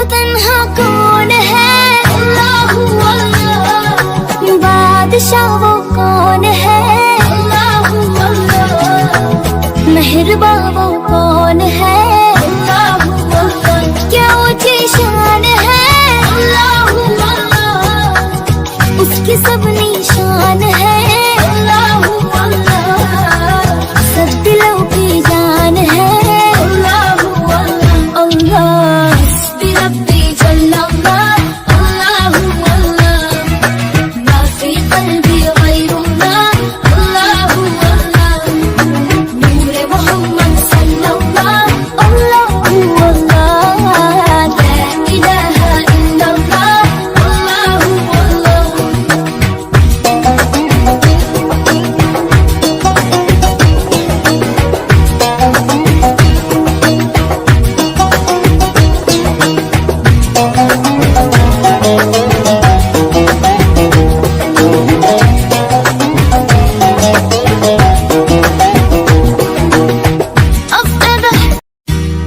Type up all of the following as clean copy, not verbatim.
وہ تنہا کون ہے؟ اللہ اللہ. بادشاہ وہ کون ہے؟ اللہ اللہ. مہرباں وہ کون ہے؟ اللہ اللہ. کیا اونچی شان ہے؟ اللہ اللہ. اس کی سب نشان ہے؟ اللہ اللہ. سب دلوں کی جان ہے؟ اللہ اللہ. اللہ حسبی ربی جل اللہ. اللہ اللہ. ما فی قلبی غیر اللہ. اللہ اللہ. نور محمد صلی اللہ. اللہ اللہ. لا الہ الا اللہ. اللہ اللہ.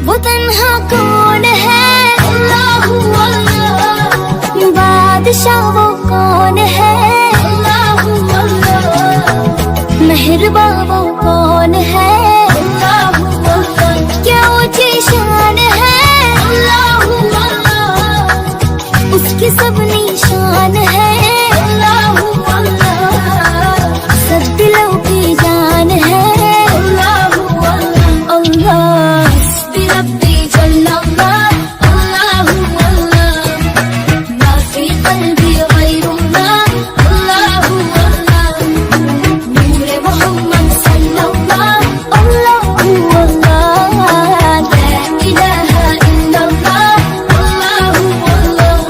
وہ تنہا کون ہے؟ اللہ اللہ. بادشاہ وہ کون ہے؟ اللہ اللہ. مہرباں وہ کون ہے؟ اللہ اللہ. کیا اونچی شان ہے؟ اللہ اللہ. اس کی سب نشان ہے؟ اللہ اللہ. سب دلوں کی جان ہے؟ اللہ اللہ. اللہ حسبی ربی جل اللہ. اللہ اللہ. ما فی قلبی غیر اللہ. اللہ اللہ. نور محمد صلی اللہ. اللہ اللہ. لا الہ الا اللہ. اللہ اللہ.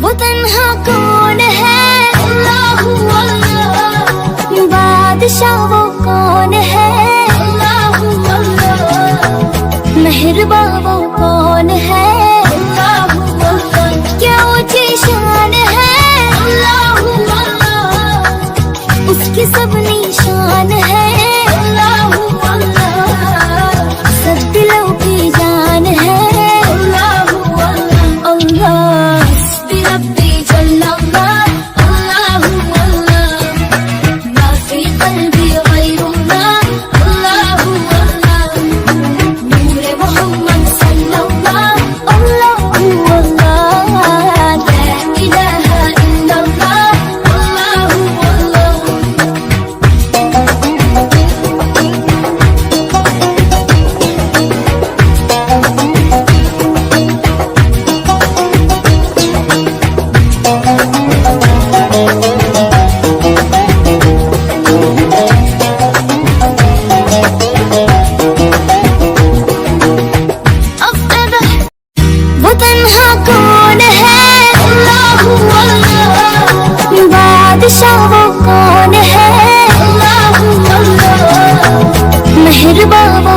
وہ تنہا کون ہے؟ اللہ اللہ. بادشاہ وہ کون ہے؟ اللہ اللہ. مہرباں وہ کون ہے؟ اللہ اللہ. کیا اونچی شان ہے؟ اللہ اللہ. اس کی سب نشان ہے؟ اللہ اللہ. سب دلوں کی جان ہے؟ اللہ اللہ. اللہ حسبی ربی جل اللہ. اللہ اللہ. ما فی قلبی غیر اللہ. اللہ اللہ. نور محمد صلی اللہ. اللہ اللہ. لا الہ الا اللہ. اللہ اللہ. وہ تنہا کون ہے؟ اللہ اللہ. بادشاہ وہ کون ہے؟ اللہ اللہ. مہرباں